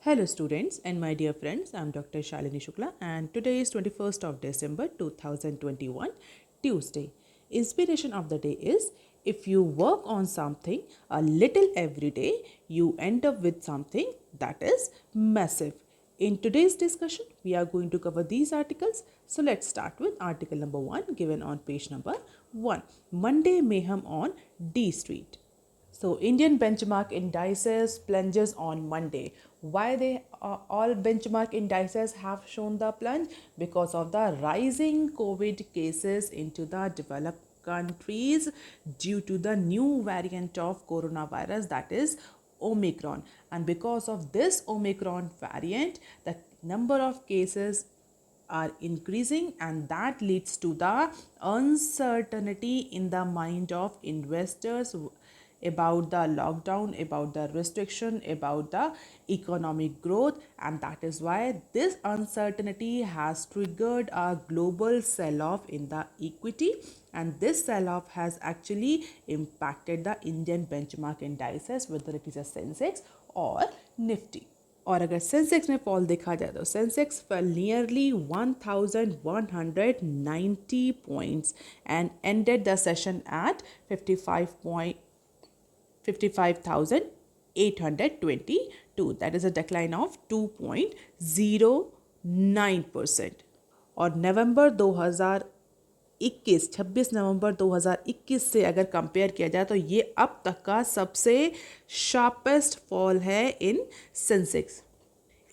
Hello students and my dear friends, I am Dr. Shalini Shukla and today is 21st of December 2021, Tuesday. Inspiration of the day is if you work on something a little every day, you end up with something that is massive. In today's discussion, we are going to cover these articles. So let's start with article number 1 given on page number 1. Monday Mayhem on D Street. So Indian benchmark indices plunges on Monday. Why they all benchmark indices have shown the plunge? Because of the rising COVID cases into the developed countries due to the new variant of coronavirus, that is Omicron. And because of this Omicron variant, the number of cases are increasing, and that leads to the uncertainty in the mind of investors about the lockdown, about the restriction, about the economic growth, and that is why this uncertainty has triggered a global sell-off in the equity, and this sell-off has actually impacted the Indian benchmark indices, whether it is a Sensex or Nifty. और अगर Sensex में fall देखा जाए तो Sensex fail nearly 1190 points and ended the session at 55,822. That is a decline of 2.09%. और नवंबर 26 नवंबर 2021 से अगर compare किया जाए तो ये अब तक का सबसे शार्पेस्ट फॉल है इन सेंसेक्स.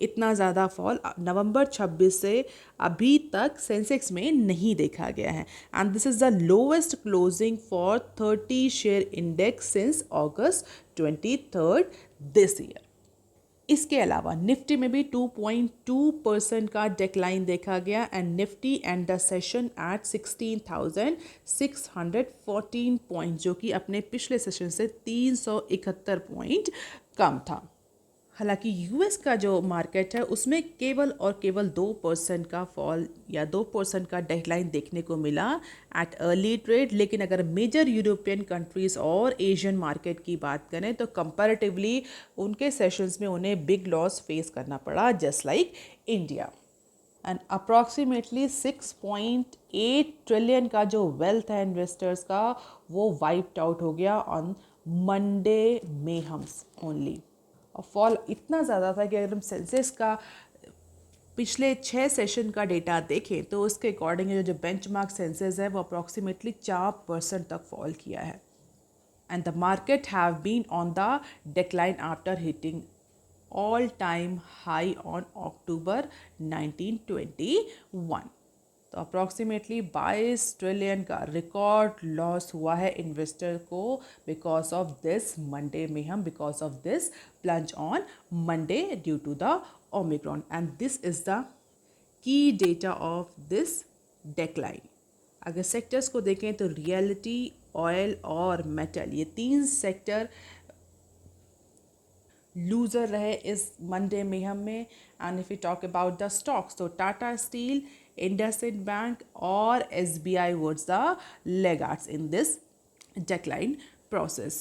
इतना ज़्यादा फॉल नवंबर 26 से अभी तक सेंसेक्स में नहीं देखा गया है. And this is the lowest closing for 30 share index since August 23 this year. इसके अलावा निफ्टी में भी 2.2% का डिक्लाइन देखा गया and Nifty and the session at 16,614 point, जो कि अपने पिछले सेशन से 371 पॉइंट कम था. हालांकि यूएस का जो मार्केट है उसमें केवल और केवल 2% का फॉल या 2% का डेक्लाइन देखने को मिला एट अर्ली ट्रेड. लेकिन अगर मेजर यूरोपियन कंट्रीज़ और एशियन मार्केट की बात करें तो कंपैरेटिवली उनके सेशंस में उन्हें बिग लॉस फेस करना पड़ा, just like India. And approximately 6.8 trillion का जो वेल्थ है इन्वेस्टर्स का वो वाइप्ड आउट हो गया ऑन मंडे मेहम्स ओनली. और फॉल इतना ज़्यादा था कि अगर हम सेंसेक्स का पिछले 6 सेशन का डेटा देखें तो उसके अकॉर्डिंग जो बेंचमार्क सेंसेस है वो अप्रॉक्सीमेटली 4% तक फॉल किया है. And the market have been on the decline after hitting all time high on October 1921. तो अप्रॉक्सीमेटली 22 ट्रिलियन का रिकॉर्ड लॉस हुआ है इन्वेस्टर को because of this Monday mayhem, because of this plunge on Monday due to the Omicron. And this is the key data of this decline. अगर sectors को देखें तो reality, oil और metal, ये 3 sector loser रहे इस Monday mayhem में. And if you talk about the stocks तो टाटा स्टील, IndusInd Bank और SBI was the laggards in this decline process.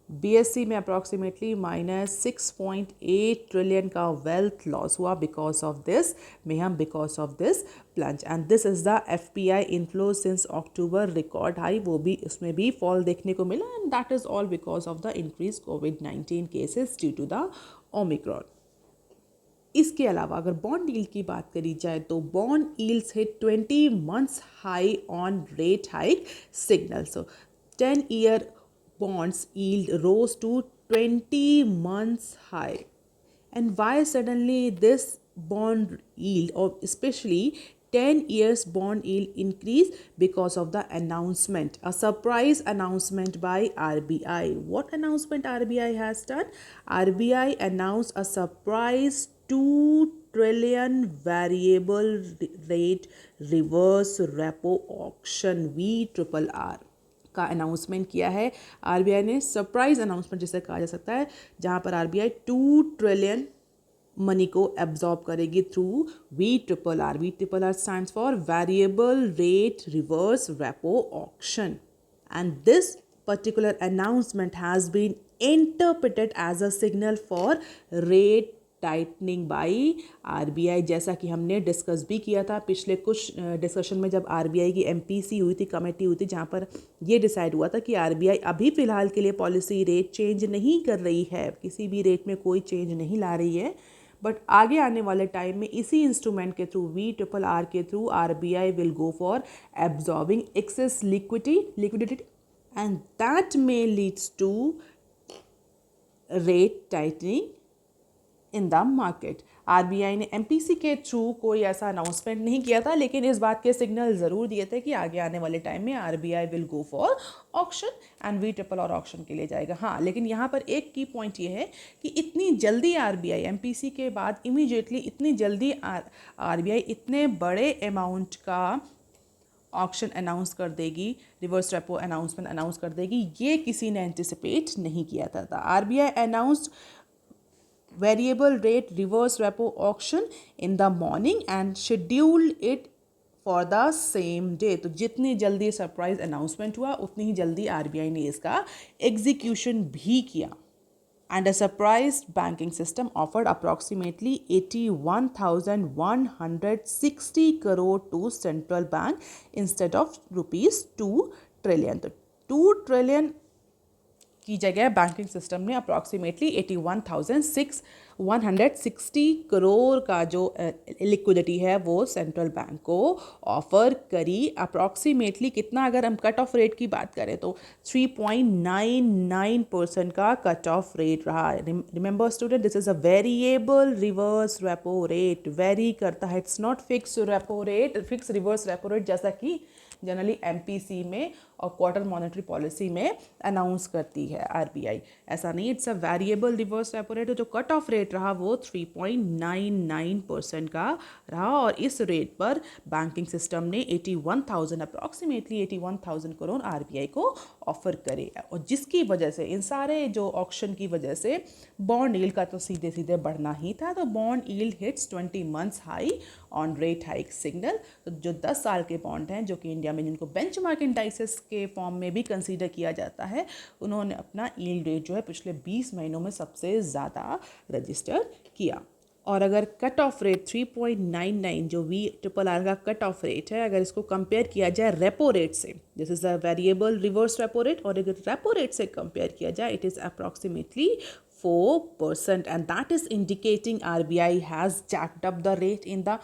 BSE में अप्रॉक्सीमेटली -6.8 ट्रिलियन का वेल्थ लॉस हुआ because of this mayhem, because of this plunge. And this is the FPI inflow since October record high, वो भी उसमें भी fall देखने को मिला. And that is all because of the increase COVID-19 cases due to the Omicron. इसके अलावा अगर बॉन्ड यील्ड की बात करी जाए तो bond yields hit 20 months high on rate hike signal. So 10-year bonds yield rose to 20 months high. And why suddenly this bond yield, or especially 10 years bond yield increase? Because of the announcement, a surprise announcement by RBI. What announcement RBI has done? RBI announced a surprise 2 trillion variable rate reverse repo auction, VRRR का announcement किया है. RBI ने surprise announcement जिसे कहा जा सकता है, जहां पर आरबीआई 2 ट्रिलियन मनी को एब्जॉर्ब करेगी through VRRR. VRRR stands for variable rate reverse repo auction. And this particular announcement has been interpreted as a signal for rate tightening by RBI, जैसा कि हमने डिस्कस भी किया था पिछले कुछ डिस्कशन में जब आरबीआई की एमपीसी हुई थी, कमेटी हुई थी, जहाँ पर ये डिसाइड हुआ था कि आरबीआई अभी फ़िलहाल के लिए पॉलिसी रेट चेंज नहीं कर रही है, किसी भी रेट में कोई चेंज नहीं ला रही है, बट आगे आने वाले टाइम में इसी इंस्ट्रूमेंट के थ्रू VRR के through RBI will go for absorbing excess liquidity and that may leads to rate tightening in the market. RBI ने एमपीसी के थ्रू कोई ऐसा अनाउंसमेंट नहीं किया था, लेकिन इस बात के सिग्नल ज़रूर दिए थे कि आगे आने वाले टाइम में RBI will go for auction and VRR auction के लिए जाएगा। हाँ, लेकिन यहाँ पर एक की पॉइंट ये है कि इतनी जल्दी आरबीआई एमपीसी के बाद इमीडिएटली इतनी जल्दी आरबीआई इतने बड़े अमाउंट का ऑक्शन अनाउंस कर देगी, रिवर्स रेपो अनाउंस कर देगी, ये किसी ने एंटिसिपेट नहीं किया था। RBI announced variable rate reverse repo auction in the morning and scheduled it for the same day। तो जितनी जल्दी सरप्राइज अनाउंसमेंट हुआ उतनी ही जल्दी आरबीआई ने इसका एग्जीक्यूशन भी किया। And a surprised banking system offered approximately 81,160 crore to central bank instead of rupees 2 trillion। तो 2 trillion की जगह बैंकिंग सिस्टम ने अप्रॉक्सीमेटली 81,160 करोड़ का जो लिक्विडिटी है वो सेंट्रल बैंक को ऑफर करी। अप्रॉक्सीमेटली कितना, अगर हम कट ऑफ रेट की बात करें तो 3.99% का कट ऑफ रेट रहा। Remember student, this is a variable reverse repo rate, very करता है, it's not fix repo rate, fix reverse repo rate जैसा कि जनरली एमपीसी में और क्वार्टर मॉनेटरी पॉलिसी में अनाउंस करती है आरबीआई। ऐसा नहीं, it's a variable reverse repo rate. जो कट ऑफ रेट रहा वो 3.99% का रहा और इस रेट पर बैंकिंग सिस्टम ने 81,000 अप्रॉक्सीमेटली 81,000 करोड़ आरबीआई को ऑफर करे, और जिसकी वजह से इन सारे जो ऑक्शन की वजह से बॉन्ड यील्ड का तो सीधे सीधे बढ़ना ही था। तो bond yield hits 20 months high on rate hike signal. तो जो 10 साल के बॉन्ड हैं, जो कि इंडिया में जिनको बेंचमार्क इंडाइसेस के फॉर्म में भी कंसीडर किया जाता है, उन्होंने अपना यील्ड रेट जो है पिछले 20 महीनों में सबसे ज़्यादा रजिस्टर किया। और अगर कट ऑफ रेट 3.99 जो VRR का कट ऑफ रेट है, अगर इसको कंपेयर किया जाए रेपो रेट से, this is a variable reverse repo rate, और अगर रेपो रेट से कंपेयर किया जाए it is approximately 4%, and that is indicating RBI has jacked up the rate in the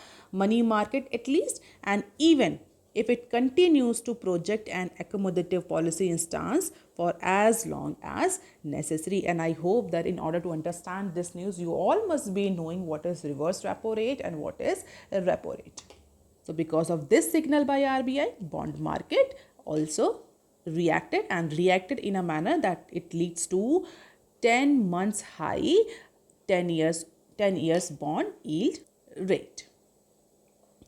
money market at least, and even if it continues to project an accommodative policy stance for as long as necessary. And I hope that in order to understand this news, you all must be knowing what is reverse repo rate and what is a repo rate. So because of this signal by RBI, bond market also reacted in a manner that it leads to 10 months high 10 years bond yield rate।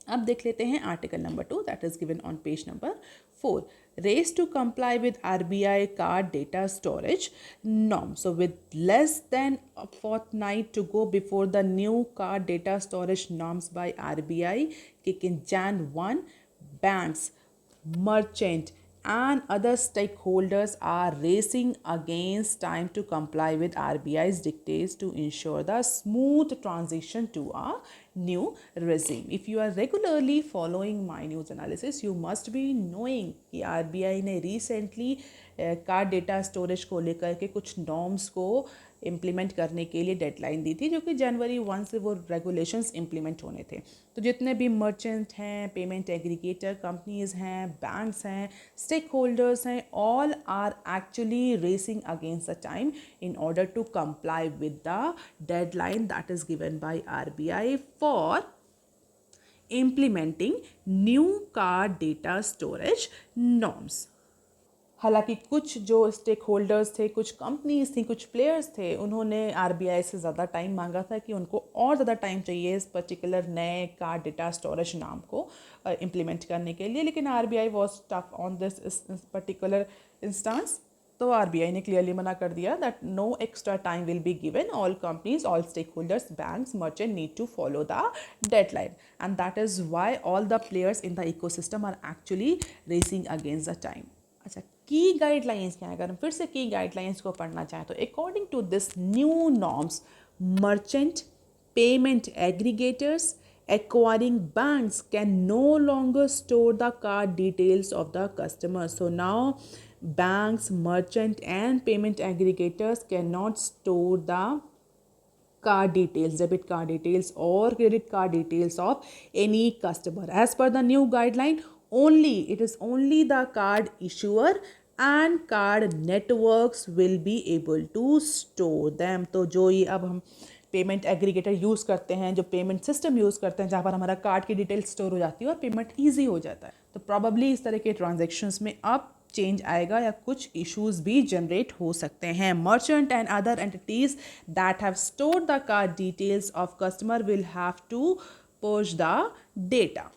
अब देख लेते हैं article number 2 that is given on page number 4। Race to comply with RBI card data storage norm। So with less than a fortnight to go before the new card data storage norms by RBI kick in Jan 1, banks, merchant and other stakeholders are racing against time to comply with RBI's dictates to ensure the smooth transition to a new regime। If you are regularly following my news analysis, you must be knowing कि RBI ने recently card data storage को लेकर के कुछ norms को implement करने के लिए डेडलाइन दी थी, जो कि जनवरी 1 से वो रेगुलेशंस इम्प्लीमेंट होने थे। तो जितने भी मर्चेंट हैं, पेमेंट एग्रीगेटर कंपनीज हैं, बैंक्स हैं, स्टेक होल्डर्स हैं, all are actually racing against the time in order to comply with the deadline that is given by RBI for implementing new card data storage norms। हालांकि कुछ जो stake holders थे, कुछ companies थी, कुछ players थे, उन्होंने आरबीआई से ज़्यादा टाइम मांगा था कि उनको और ज़्यादा टाइम चाहिए इस पर्टिकुलर नए कार्ड डेटा स्टोरेज नाम को इम्प्लीमेंट करने के लिए, लेकिन RBI was tough on this particular instance. तो आरबीआई ने क्लियरली मना कर दिया that no extra time will be given, all companies, all stake holders, banks, merchant need to follow the deadline, and that is why all the players in the ecosystem are actually racing against the time. अच्छा, की guidelines क्या है? अगर हम फिर से की guidelines को पढ़ना चाहें तो according to this new norms, merchant payment aggregators, acquiring banks can no longer store the card details of the customer. So now banks, merchant and payment aggregators cannot store the card details, debit card details or credit card details of any customer. As per the new guideline, it is only the card issuer and card networks will be able to store them. तो जो ये अब हम payment aggregator use करते हैं, जो payment system use करते हैं जहाँ पर हमारा कार्ड की डिटेल स्टोर हो जाती है और पेमेंट ईजी हो जाता है, तो प्रॉबली इस तरह के ट्रांजेक्शन्स में अब चेंज आएगा या कुछ इश्यूज भी जनरेट हो सकते हैं. Merchant and other entities that have stored the card details of customer will have to purge the data.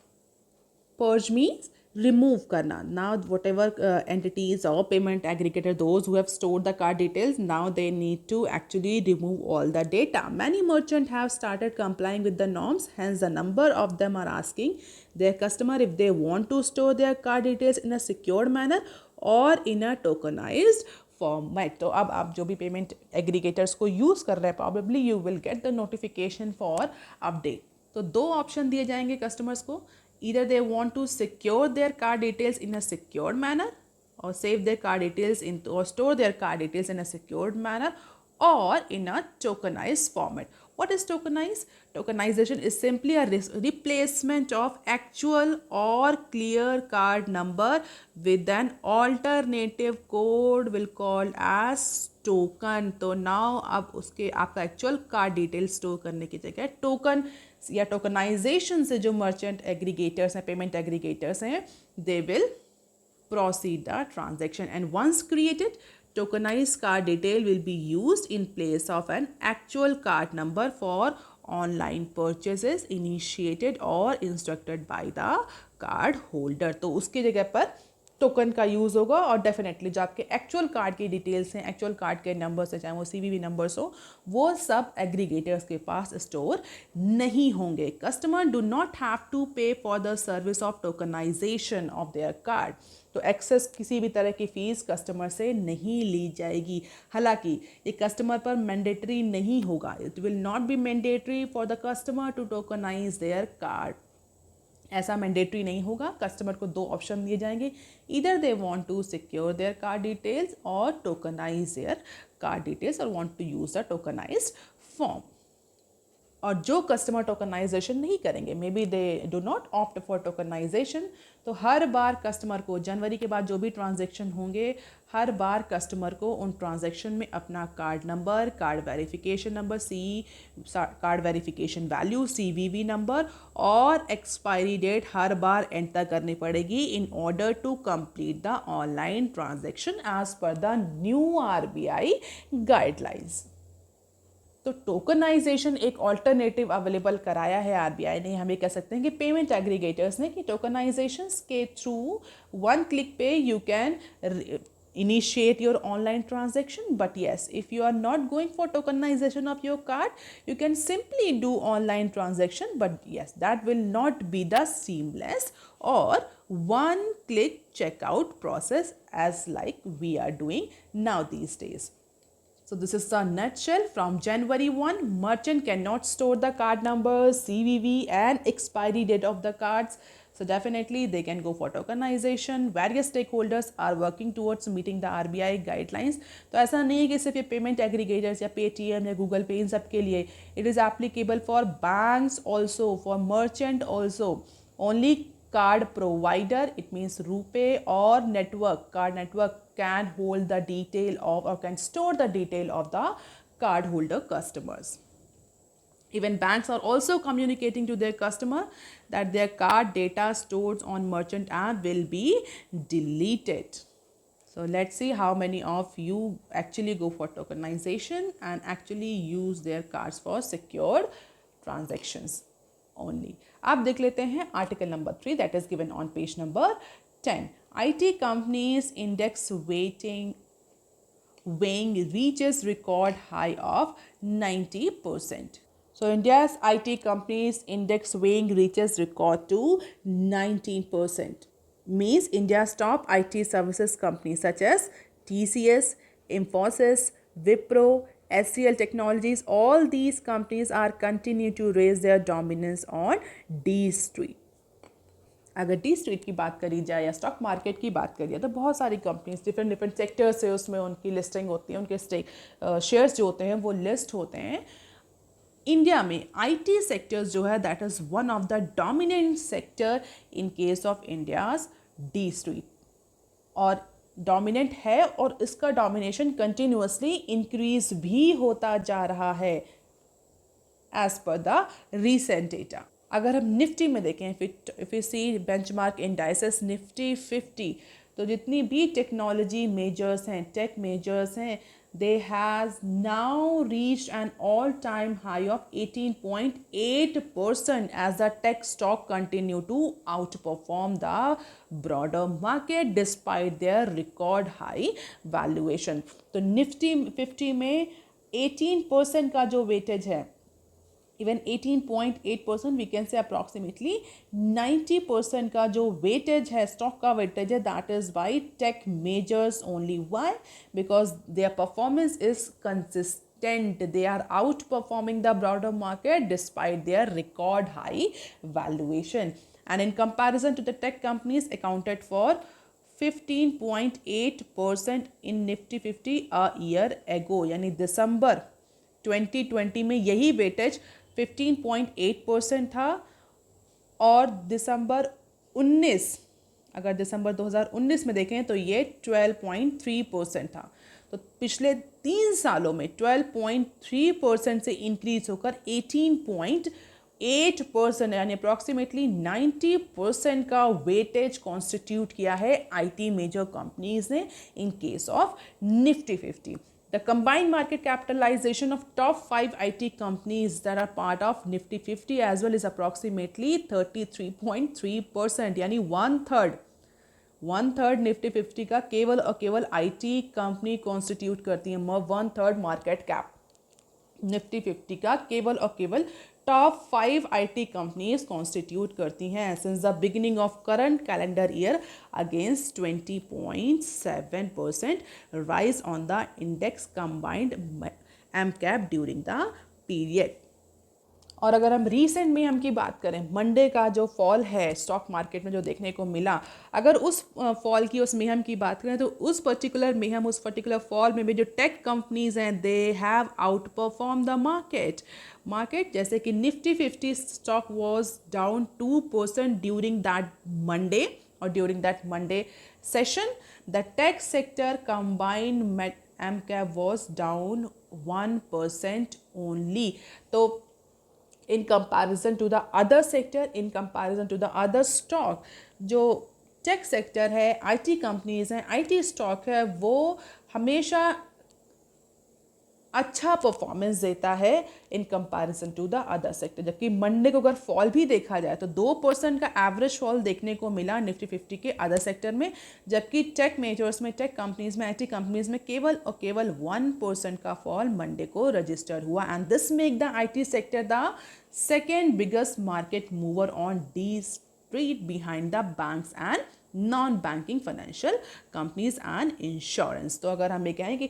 Purge means remove karna. Now whatever entities or payment aggregator, those who have stored the card details, now they need to actually remove all the data. Many merchants have started complying with the norms, hence the number of them are asking their customer if they want to store their card details in a secured manner or in a tokenized format. तो अब आप जो भी payment aggregators को use कर रहे हैं, probably you will get the notification for update. तो दो ऑप्शन दिए जाएंगे कस्टमर्स को. Either they want to secure their card details in a secured manner or save their card details or store their card details in a secured manner or in a tokenized format. What is tokenized? Tokenization is simply a replacement of actual or clear card number with an alternative code will call as token. तो now अब उसके आपका actual card detail store करने की जगह token या tokenization से जो मर्चेंट एग्रीगेटर्स हैं, पेमेंट एग्रीगेटर्स हैं, they will proceed the transaction, and once created, tokenized card detail will be used in place of an actual card number for online purchases initiated or instructed by the card holder. तो उसकी जगह पर token का use होगा और definitely जो आपके actual card की डिटेल्स हैं, एक्चुअल कार्ड के नंबर्स हैं, चाहे वो CVV नंबर्स हो, वो सब एग्रीगेटर्स के पास स्टोर नहीं होंगे. Customer do not have to pay for the service of tokenization of their card. तो एक्सेस किसी भी तरह की फ़ीस कस्टमर से नहीं ली जाएगी. हालांकि ये कस्टमर पर मैंडेटरी नहीं होगा. It will not be mandatory for the customer to tokenise their card. ऐसा मैंडेटरी नहीं होगा. कस्टमर को दो ऑप्शन दिए जाएंगे. Either they want to secure their card details और टोकनाइज देयर कार्ड डिटेल्स और want to use the tokenised form. और जो कस्टमर टोकनाइजेशन नहीं करेंगे, maybe they do not opt for tokenisation, तो हर बार कस्टमर को जनवरी के बाद जो भी ट्रांजैक्शन होंगे, हर बार कस्टमर को उन ट्रांजैक्शन में अपना card number, card verification number, card verification value, CVV number और एक्सपायरी डेट हर बार एंटर करनी पड़ेगी in order to complete the online transaction as per the new RBI guidelines. तो टोकनाइजेशन एक ऑल्टरनेटिव अवेलेबल कराया है RBI ने. हम ये कह सकते हैं कि पेमेंट एग्रीगेटर्स ने कि टोकनाइजेशन के थ्रू वन क्लिक पे you can initiate your online transaction. But yes, if you are not going for tokenization of your card, you can simply do online transaction. But yes, that will not be the seamless or one click checkout process as like we are doing now these days. So this is the nutshell. From January 1, merchant cannot store the card numbers, CVV and expiry date of the cards. So definitely they can go for tokenization. Various stakeholders are working towards meeting the RBI guidelines. तो ऐसा नहीं है कि सिर्फ ये payment aggregators या Paytm या Google पे इन सब के लिए. It is applicable for banks also, for merchant also. Only card provider, it means RuPay or network, card network can hold the detail of or can store the detail of the cardholder customers. Even banks are also communicating to their customer that their card data stored on merchant app will be deleted. So let's see how many of you actually go for tokenization and actually use their cards for secured transactions only. आप देख लेते हैं article number 3 that is given on page number 10. IT companies index weighing reaches record high of 90%. So India's IT companies index weighing reaches record to 19%. Means India's top IT services companies such as TCS, Infosys, Wipro, SCL Technologies, all these companies are continue to raise their dominance on D Street. अगर D street की बात करी जाए या stock market की बात करी जाए तो बहुत सारी कंपनीज डिफरेंट डिफरेंट सेक्टर्स से उसमें उनकी लिस्टिंग होती है, उनके शेयर्स जो होते हैं वो लिस्ट होते हैं. इंडिया में IT सेक्टर्स जो है that is one of the dominant sector in case of India's D street, और डोमिनेंट है और इसका डोमिनेशन कंटिन्यूसली इंक्रीज भी होता जा रहा है as per the recent data. अगर हम निफ्टी में देखें, if you see benchmark indices Nifty 50, तो जितनी भी टेक्नोलॉजी मेजर्स हैं, टेक मेजर्स हैं, they has now reached an all-time high of 18.8% as the tech stock continue to outperform the broader market despite their record high valuation. तो निफ्टी 50 में 18% का जो weightage है, even 18.8%, we can say approximately 90% का जो weightage है, stock का weightage है, that is by tech majors only. Why? Because their performance is consistent. They are outperforming the broader market despite their record high valuation. And in comparison to the tech companies accounted for 15.8% in Nifty 50 a year ago. यानी दिसंबर 2020 में यही weightage 15.8% था, और दिसंबर 19, अगर दिसंबर 2019 में देखें तो ये 12.3% था. तो पिछले 3 सालों में 12.3% से इंक्रीज होकर 18.8% यानी अप्रॉक्सीमेटली 90% का वेटेज कॉन्स्टिट्यूट किया है IT मेजर कंपनीज ने in case of Nifty 50. The combined market capitalization of top 5 IT companies that are part of Nifty 50 as well is approximately 33.3%, यानी one third Nifty 50 का केवल और केवल IT कंपनी कॉन्स्टिट्यूट करती है. 1/3 मार्केट कैप निफ्टी 50 का केवल और केवल टॉप 5 IT कंपनीज कॉन्स्टिट्यूट करती हैं since the beginning of current calendar year against 20.7% rise on the index combined M cap during the period. और अगर हम रीसेंट मेहम की बात करें, मंडे का जो फॉल है स्टॉक मार्केट में जो देखने को मिला, अगर उस फॉल की, उस मेहम की बात करें तो उस पर्टिकुलर मेहम, उस पर्टिकुलर फॉल में भी जो टेक कंपनीज हैं they have outperform the market. जैसे कि Nifty 50 stock was down 2% during that Monday, और during that Monday session the tech sector combined M cap was down 1% only. तो in comparison to the other sector, in comparison to the other stock, जो tech sector है, IT companies हैं, IT stock है, वो हमेशा अच्छा performance देता है in comparison to the other sector. जबकि मंडे को अगर फॉल भी देखा जाए तो 2% का एवरेज फॉल देखने को मिला निफ्टी 50 के अदर सेक्टर में, जबकि टेक मेजर्स में, टेक कंपनीज में, IT कंपनीज में केवल और केवल 1% का फॉल मंडे को रजिस्टर हुआ. And this make the IT sector the second biggest market mover on the street behind the banks and non banking financial companies and insurance. तो अगर हम ये कहें कि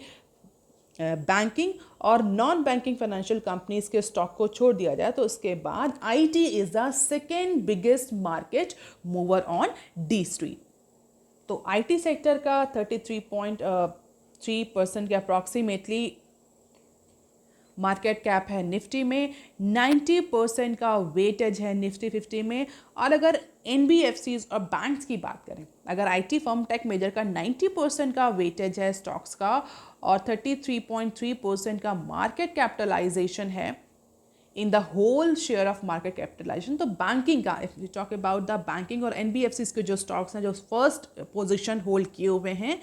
बैंकिंग और नॉन बैंकिंग फाइनेंशियल कंपनीज के स्टॉक को छोड़ दिया जाए तो उसके बाद IT is the second biggest market mover on the street. तो IT सेक्टर का 33.3% के अप्रॉक्सीमेटली मार्केट कैप है निफ्टी में, 90% का वेटेज है निफ्टी 50 में. और अगर NBFCs और बैंक्स की बात करें, अगर IT फर्म टेक मेजर का 90% का वेटेज है स्टॉक्स का और 33.3% का मार्केट कैपिटलाइजेशन है in the whole share of market capitalisation, तो बैंकिंग का, if you talk about the banking और NBFCs के जो स्टॉक्स हैं जो फर्स्ट पोजीशन होल्ड किए हुए हैं,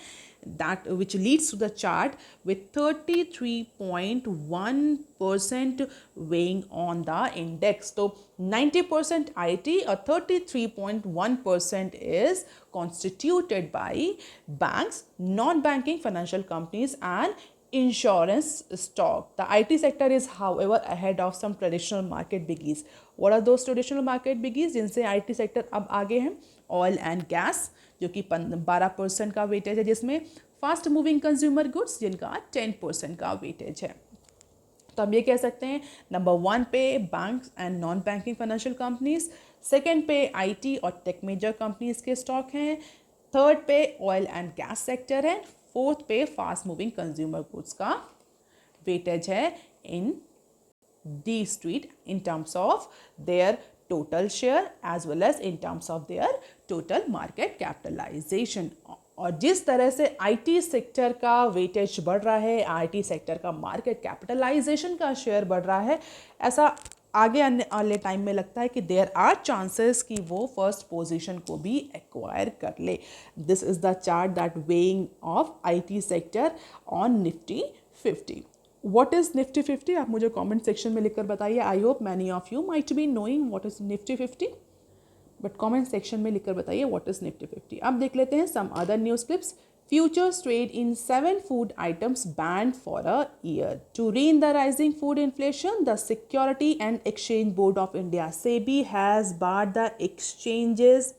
that which leads to the chart with 33.1% weighing on the index. So 90% IT or 33.1% is constituted by banks, non-banking financial companies and insurance stock. The IT sector is however ahead of some traditional market biggies. What are those traditional market biggies जिनसे IT sector अब आगे हैं? Oil and gas जो कि 12% का weightage है, जिसमें fast moving consumer goods जिनका 10% का वेटेज है. तो हम ये कह सकते हैं नंबर 1 पे banks and non banking financial companies, second पे आईटी और टेक मेजर कंपनीज के स्टॉक हैं, थर्ड पे ऑयल एंड गैस सेक्टर है, फोर्थ पे फास्ट मूविंग कंज्यूमर गुड्स का वेटेज है इन D Street in terms of their total share as well as in terms of their total market capitalization. और जिस तरह से आईटी सेक्टर का वेटेज बढ़ रहा है, आईटी सेक्टर का मार्केट कैपिटलाइजेशन का शेयर बढ़ रहा है, ऐसा आगे आने वाले टाइम में लगता है कि देयर आर चांसेस कि वो फर्स्ट पोजीशन को भी एक्वायर कर ले. This is the chart that weighing of IT sector on Nifty 50. What is Nifty 50? आप मुझे कमेंट सेक्शन में लिखकर बताइए. I hope many of you might be knowing what is Nifty 50, but comment section में लिखकर बताइए व्हाट इज निफ्टी 50. अब देख लेते हैं some other news clips. Futures trade in 7 food items banned for a year. To rein the rising food inflation, the Security and Exchange Board of India, SEBI, has barred the exchanges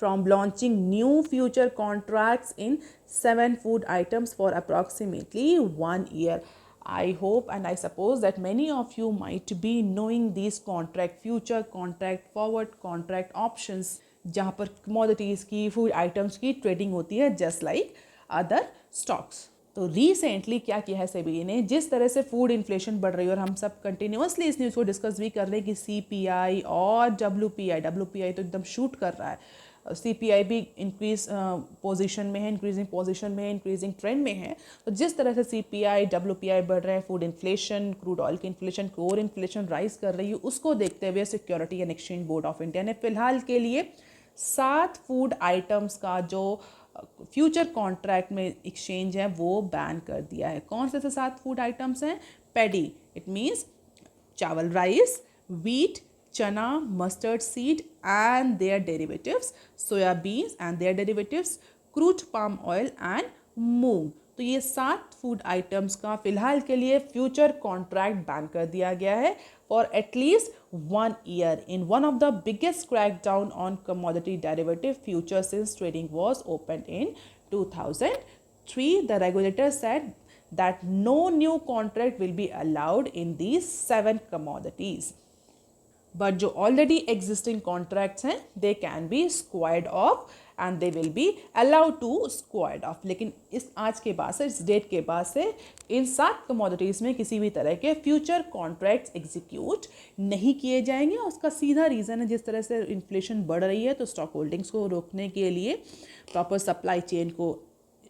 from launching new future contracts in 7 food items for approximately 1 year. I hope and I suppose that many of you might be knowing these contract, future contract, forward contract options, जहाँ पर commodities की, food items की trading होती है just like other stocks. तो recently क्या किया है सेबी ने, जिस तरह से फूड इन्फ्लेशन बढ़ रही है और हम सब कंटिन्यूसली इस न्यूज़ को डिस्कस भी कर रहे हैं कि सीपीआई और डब्ल्यूपीआई तो एकदम शूट कर रहा है. सीपीआई भी इंक्रीज पोजीशन में है, इंक्रीजिंग पोजीशन में है, इंक्रीजिंग ट्रेंड में है. तो जिस तरह से सीपीआई डब्ल्यूपीआई बढ़ रहे हैं, फूड इन्फ्लेशन, क्रूड ऑयल की इन्फ्लेशन, कोर इन्फ्लेशन राइज कर रही है, उसको देखते हुए security and exchange board of India ने फिलहाल के लिए 7 फूड आइटम्स का जो फ्यूचर कॉन्ट्रैक्ट में एक्सचेंज है वो बैन कर दिया है. कौन से 7 फूड आइटम्स हैं? पैडी, इट मीन्स चावल, राइस, वीट, चना, mustard seed and their derivatives, soya beans and their derivatives, crude palm oil and मूंग. तो ये 7 फूड आइटम्स का फिलहाल के लिए फ्यूचर कॉन्ट्रैक्ट बैन कर दिया गया है for at least 1 year in one of the biggest crackdown on commodity derivative futures since trading was opened in 2003. The regulator said that no new contract will be allowed in these 7 commodities. But जो already existing contracts हैं they can be squared off and they will be allowed to squared off. लेकिन इस आज के बाद से, इस date के बाद से इन 7 कमोडिटीज़ में किसी भी तरह के फ्यूचर कॉन्ट्रैक्ट्स एग्जीक्यूट नहीं किए जाएंगे. और उसका सीधा रीज़न है, जिस तरह से इन्फ्लेशन बढ़ रही है तो स्टॉक होल्डिंग्स को रोकने के लिए, प्रॉपर सप्लाई चेन को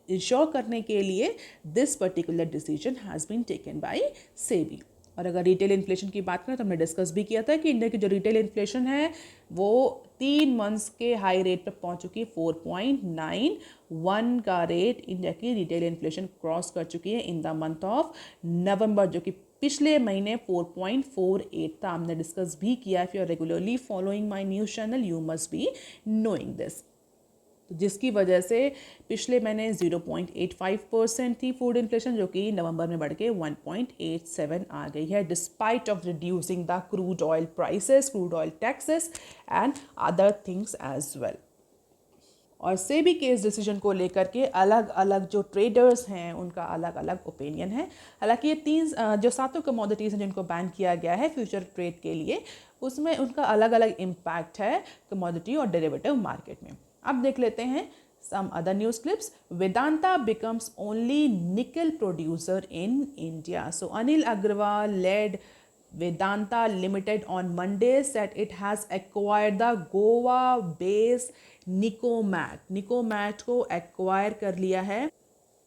इंश्योर करने के लिए this particular decision has been taken by SEBI. और अगर रिटेल इन्फ्लेशन की बात करें तो हमने डिस्कस भी किया था कि इंडिया की जो रिटेल इन्फ्लेशन है वो 3 मंथ्स के हाई रेट पर पहुंच चुकी है. 4.91 का रेट इंडिया की रिटेल इन्फ्लेशन क्रॉस कर चुकी है in the month of November, जो कि पिछले महीने 4.48 था. हमने डिस्कस भी किया. If you are regularly following my news channel you must be knowing this. तो जिसकी वजह से पिछले महीने 0.85% थी फूड इन्फ्लेशन, जो कि नवंबर में बढ़ के 1.87 आ गई है, despite of reducing the crude oil prices, crude oil taxes and other things as well. और सेबी के इस डिसीजन को लेकर के अलग अलग जो ट्रेडर्स हैं उनका अलग अलग ओपिनियन है. हालांकि ये 3 जो 7 कमोडिटीज़ हैं जिनको बैन किया गया है फ्यूचर ट्रेड के लिए, उसमें उनका अलग अलग इम्पैक्ट है कमोडिटी और डेरिवेटिव मार्केट में. अब देख लेते हैं some other news clips. Vedanta becomes only nickel producer in India. So Anil Agrawal led Vedanta Limited on Monday said it has acquired the Goa-based Nicomat. Nicomat को acquire कर लिया है.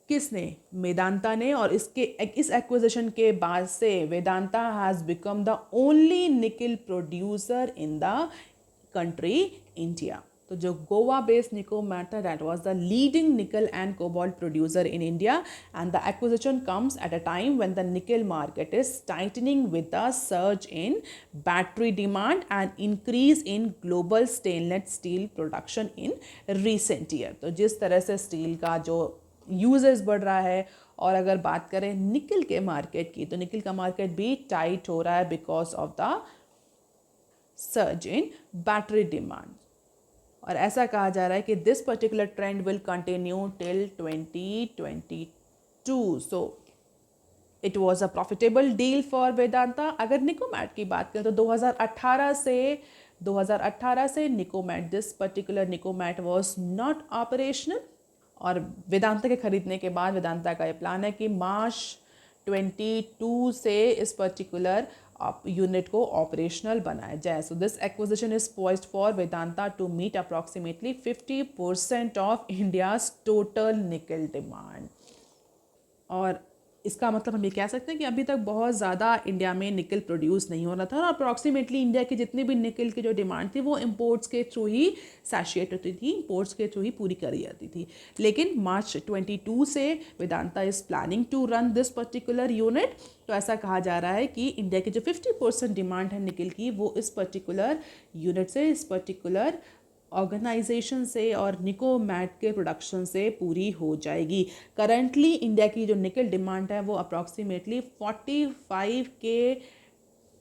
किसने? वेदांता ने. और इस एक्विजिशन के बाद से Vedanta has become the only nickel producer in the country India. तो जो गोवा बेस्ड निकोमैट था, that was the leading nickel and cobalt producer in India, and the acquisition comes at a time when the nickel market is tightening with the surge in battery demand and increase in global stainless steel production in recent year. तो जिस तरह से steel का जो uses बढ़ रहा है, और अगर बात करें निकल के मार्केट की, तो निकल का मार्केट भी टाइट हो रहा है because of the surge in battery demand. और ऐसा कहा जा रहा है कि this particular trend will continue till 2022. So it was a profitable deal for Vedanta. अगर निकोमैट की बात करें तो 2018 से Nicomet, this particular Nicomet was not operational. और वेदांता के खरीदने के बाद वेदांता का ये प्लान है कि मार्च 22 से इस पर्टिकुलर यूनिट को ऑपरेशनल बनाया जाए। So this acquisition is poised for Vedanta to meet approximately 50% of India's total nickel demand. और इसका मतलब हम ये कह सकते हैं कि अभी तक बहुत ज़्यादा इंडिया में निकल प्रोड्यूस नहीं हो रहा था और अप्रॉक्सीमेटली इंडिया की जितनी भी निकल की जो डिमांड थी वो इंपोर्ट्स के थ्रू ही सैशिएट होती थी, इंपोर्ट्स के थ्रू ही पूरी करी जाती थी। लेकिन मार्च 22 से Vedanta is planning to run this particular unit. तो ऐसा कहा जा रहा है कि इंडिया की जो 50% डिमांड है निकल की वो इस पर्टिकुलर यूनिट से, इस पर्टिकुलर ऑर्गेनाइजेशन से और निकोमैट के प्रोडक्शन से पूरी हो जाएगी। करंटली इंडिया की जो निकल डिमांड है वो अप्रॉक्सीमेटली 45 के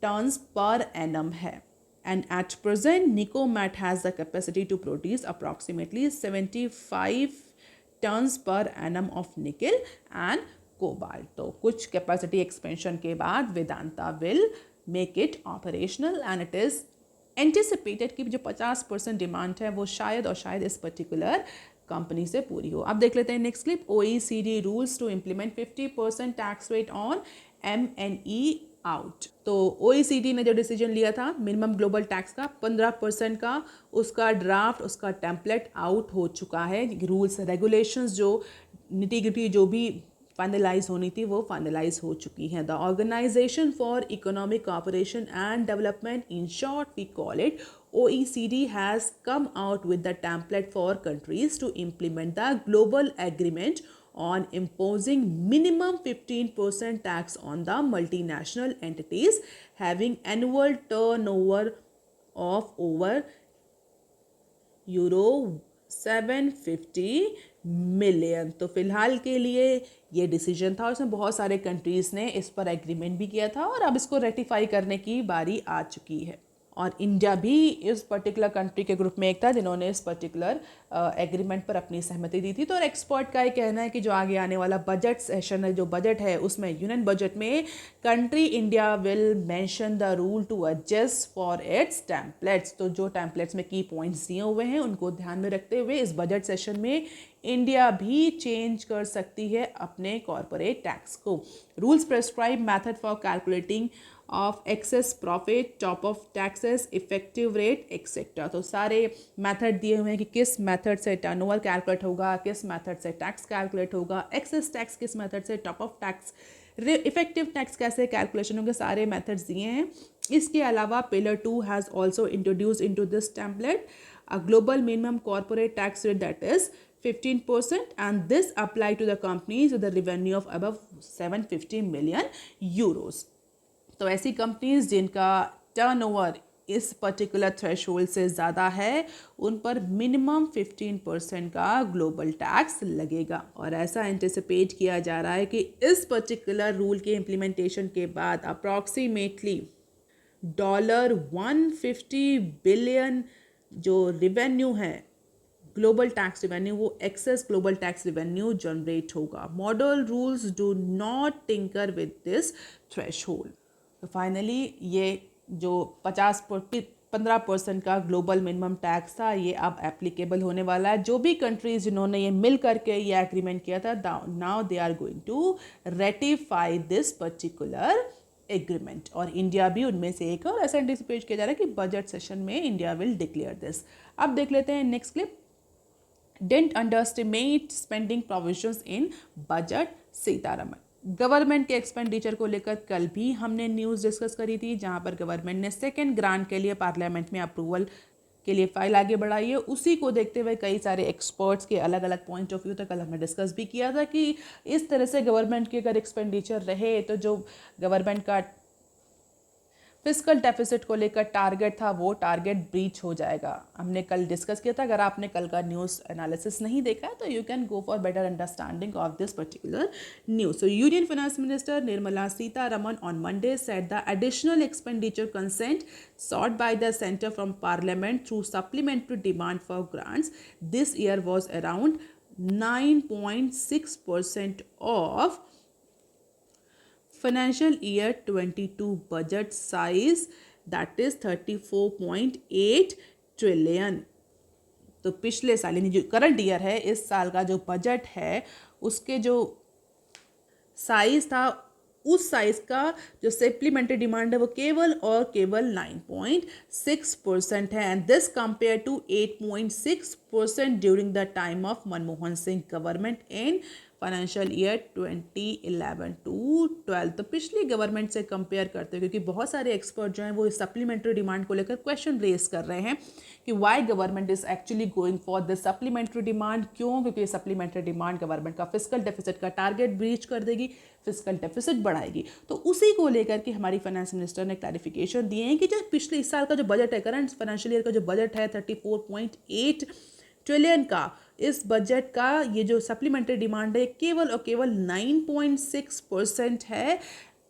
टन्स पर एनम है। And at present Nicomet has the capacity to produce approximately 75 tons per annum of nickel and cobalt. तो कुछ कैपेसिटी एक्सपेंशन के बाद Vedanta will make it operational and it is anticipated कि जो 50% डिमांड है वो शायद इस पर्टिकुलर कंपनी से पूरी हो। अब देख लेते हैं next clip. OECD rules to implement 50% tax rate on M&E out. तो OECD ने जो डिसीजन लिया था मिनिमम ग्लोबल टैक्स का 15% का, उसका ड्राफ्ट, उसका टेम्पलेट आउट हो चुका है। रूल्स रेगुलेशंस जो निटी-ग्रिटी जो भी फाइनलाइज होनी थी वो फाइनलाइज हो चुकी हैं। The organisation for economic cooperation and development, in short we call it, OECD has come out with the template for countries to implement the global agreement on imposing minimum 15% tax on the multinational entities having annual turnover of over euro 750 million. तो फिलहाल के लिए ये decision था और इसमें बहुत सारे कंट्रीज़ ने इस पर एग्रीमेंट भी किया था और अब इसको रेटिफाई करने की बारी आ चुकी है। और इंडिया भी इस पर्टिकुलर कंट्री के ग्रुप में एक था जिन्होंने इस पर्टिकुलर एग्रीमेंट पर अपनी सहमति दी थी। तो एक्सपर्ट का ये कहना है कि जो आगे आने वाला बजट सेशन है, जो बजट है उसमें यूनियन बजट में country India will mention the rule to adjust for its templates. तो जो टेम्पलेट्स में की पॉइंट्स दिए हुए हैं उनको ध्यान में रखते हुए इस बजट सेशन में इंडिया भी चेंज कर सकती है अपने कॉर्पोरेट टैक्स को। Rules prescribe method for calculating of access profit, top of taxes, effective rate etcetera. तो सारे मेथड दिए हुए हैं कि किस मेथड से टर्नओवर कैलकुलेट होगा, किस मेथड से टैक्स कैलकुलेट होगा, एक्सेस टैक्स किस मेथड से, top of tax, effective tax कैसे कैलकुलेशन होंगे, सारे मेथड्स दिए हैं। इसके अलावा pillar 2 has also introduce into this template a global minimum corporate tax rate that is 15%, and this apply to the companies with a revenue of above 750 million euros। तो ऐसी companies जिनका turnover इस particular threshold से ज़्यादा है उन पर minimum 15% का ग्लोबल टैक्स लगेगा। और ऐसा एंटिसिपेट किया जा रहा है कि इस पर्टिकुलर रूल के इम्प्लीमेंटेशन के बाद अप्रॉक्सीमेटली $150 बिलियन जो रिवेन्यू है, ग्लोबल टैक्स रिवेन्यू, वो excess global tax revenue generate होगा। Model rules do not tinker with this threshold. तो फाइनली ये जो 15% का ग्लोबल मिनिमम टैक्स था ये अब एप्लीकेबल होने वाला है। जो भी कंट्रीज जिन्होंने ये मिल करके ये एग्रीमेंट किया था, now they are going to ratify this particular agreement और इंडिया भी उनमें से एक है। और ऐसा एंटिसिपेट किया जा रहा है कि बजट सेशन में इंडिया विल डिक्लेयर दिस। अब देख लेते हैं next clip. Didn't underestimate spending provisions in budget, Sitharaman. Government के एक्सपेंडिचर को लेकर कल भी हमने न्यूज़ डिस्कस करी थी, जहां पर गवर्नमेंट ने सेकेंड ग्रांट के लिए पार्लियामेंट में अप्रूवल के लिए फाइल आगे बढ़ाई है। उसी को देखते हुए कई सारे एक्सपर्ट्स के अलग अलग पॉइंट ऑफ व्यू तक कल हमने डिस्कस भी किया था कि इस तरह से गवर्नमेंट के अगर एक्सपेंडिचर रहे तो जो गवर्नमेंट का फिस्कल डेफिसिट को लेकर टारगेट था वो टारगेट ब्रीच हो जाएगा। हमने कल डिस्कस किया था। अगर आपने कल का न्यूज़ एनालिसिस नहीं देखा है तो you can go for better understanding of this particular news. So union finance minister Nirmala Sitharaman on Monday said the additional expenditure consent sought by the center from parliament through supplementary demand for grants this year was around 9.6% of financial year 22 budget size that is 34.8 trillion। तो पिछले साल यानी जो current year है, इस साल का जो बजट है उसके जो साइज था, उस साइज का जो सप्लीमेंट्री डिमांड है वो केवल और केवल 9.6% है, and this compare to 8.6% during the time of Manmohan Singh government in financial year 2011 to 12। तो पिछली गवर्नमेंट से कंपेयर करते हैं, क्योंकि बहुत सारे एक्सपर्ट जो हैं वो इस सप्लीमेंट्री डिमांड को लेकर क्वेश्चन रेज कर रहे हैं कि why government is actually going for this supplementary demand. क्यों? क्योंकि सप्लीमेंट्री डिमांड गवर्नमेंट का फिस्कल डेफिसिट का टारगेट ब्रीच कर देगी, फिस्कल डेफिसिट बढ़ाएगी। तो उसी को लेकर के हमारी फाइनेंस मिनिस्टर ने क्लैरिफिकेशन दिए हैं कि जो पिछले इस साल का जो बजट है, करंट फाइनेंशियल ईयर का जो बजट है 34.8 ट्रिलियन का, इस बजट का ये जो सप्लीमेंट्री डिमांड है केवल और केवल 9.6% है।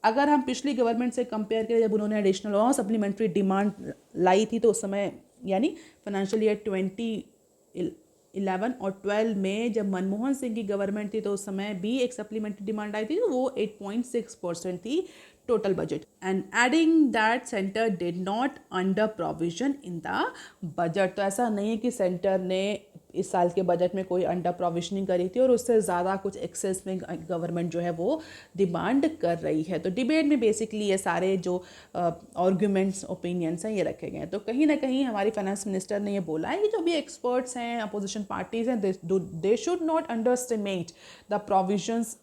अगर हम पिछली गवर्नमेंट से कंपेयर करें, जब उन्होंने एडिशनल और सप्लीमेंट्री डिमांड लाई थी तो उस समय यानी फाइनेंशियल ईयर 2011 और 12 में जब मनमोहन सिंह की गवर्नमेंट थी तो उस समय भी एक सप्लीमेंट्री डिमांड आई थी, तो वो 8.6% थी total budget. And adding that centre did not under provision in the budget. तो ऐसा नहीं है कि सेंटर ने इस साल के बजट में कोई अंडर प्रोविजनिंग करी थी और उससे ज़्यादा कुछ एक्सेस में गवर्नमेंट जो है वो डिमांड कर रही है। तो डिबेट में बेसिकली ये सारे जो आर्ग्यूमेंट्स ओपिनियंस हैं ये रखे गए हैं। तो कहीं ना कहीं हमारी फाइनेंस मिनिस्टर ने ये बोला है कि जो भी एक्सपर्ट्स हैं, अपोजिशन पार्टीज हैं, they should not under estimate the provisions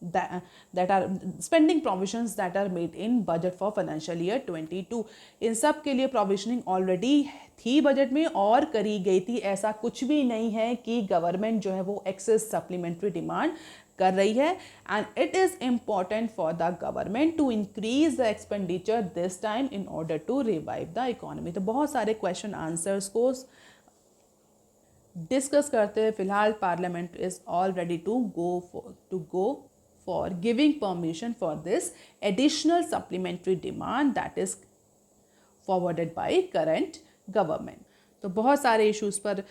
that are spending provisions that are made in budget for financial year 22। इन सब के लिए प्रोविजनिंग ऑलरेडी थी बजट में और करी गई थी। ऐसा कुछ भी नहीं है कि गवर्नमेंट जो है वो एक्सेस सप्लीमेंट्री डिमांड कर रही है। And it is important for the government to increase the expenditure this time in order to revive the economy. तो बहुत सारे क्वेश्चन आंसर्स को डिस्कस करते हुए फिलहाल parliament is all ready to go for giving permission for this additional supplementary demand that is forwarded by current government। तो बहुत सारे इश्यूज़ पर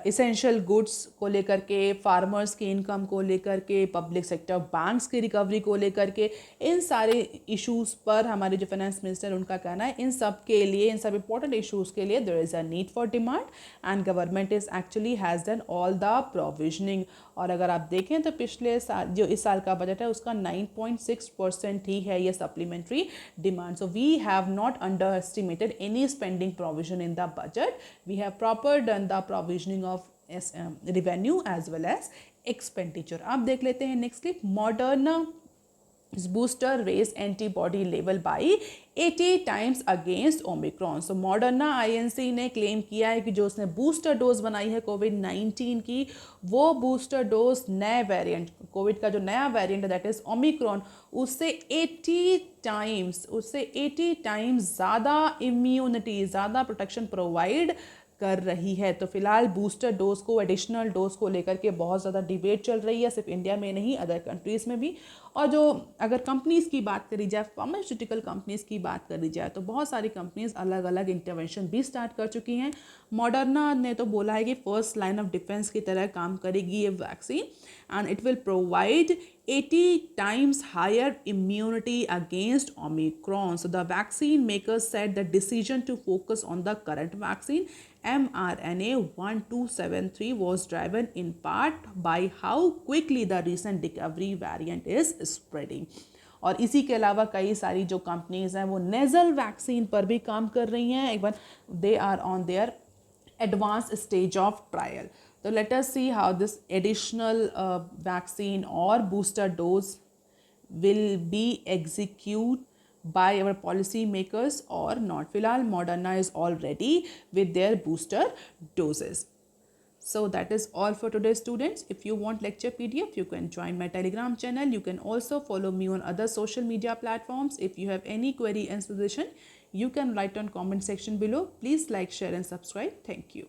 इसेंशियल गुड्स को लेकर के, फार्मर्स की इनकम को लेकर के, पब्लिक सेक्टर बैंक्स की रिकवरी को लेकर के, इन सारे इश्यूज़ पर हमारे जो फाइनेंस मिनिस्टर उनका कहना है इन सब के लिए, इन सब इंपॉर्टेंट इश्यूज़ के लिए there is a need for demand and government is actually has done all the provisioning. और अगर आप देखें तो पिछले साल जो इस साल का बजट है उसका 9.6% ही है ये supplementary demand. So we have not underestimated any spending provision in the budget. We have proper done the provisioning of revenue as well as expenditure। अब देख लेते हैं next clip. Moderna booster raised antibody level by 80 times against Omicron। So Moderna INC ने claim किया है कि जो उसने बूस्टर डोज बनाई है कोविड-19 की, वो बूस्टर डोज नए वेरिएंट, कोविड का जो नया वेरिएंट है दैट इज ओमिक्रॉन, उससे 80 टाइम्स ज़्यादा इम्यूनिटी, ज़्यादा प्रोटेक्शन प्रोवाइड कर रही है। तो फिलहाल बूस्टर डोज को, एडिशनल डोज को लेकर के बहुत ज़्यादा डिबेट चल रही है, सिर्फ इंडिया में नहीं अदर कंट्रीज़ में भी। और जो अगर कंपनीज़ की बात करी जाए, फार्मास्यूटिकल कंपनीज़ की बात करी जाए, तो बहुत सारी कंपनीज़ अलग अलग इंटरवेंशन भी स्टार्ट कर चुकी हैं। मॉडर्ना ने तो बोला है कि फर्स्ट लाइन ऑफ डिफेंस की तरह काम करेगी ये vaccine, and it will provide 80 times higher immunity against Omicron। So the vaccine makers said the decision to focus on the current vaccine mRNA-1273 was driven in part by how quickly the recent discovery variant is spreading। और इसी के अलावा कई सारी जो companies हैं वो nasal vaccine पर भी काम कर रही हैं, even they are on their advance stage of trial. So let us see how this additional vaccine or booster dose will be executed by our policy makers or not। फिलहाल Moderna is already with their booster doses। So that is all for today students। If you want lecture PDF, you can join my Telegram channel। You can also follow me on other social media platforms। If you have any query and suggestion, you can write on comment section below। Please like, share and subscribe। Thank you।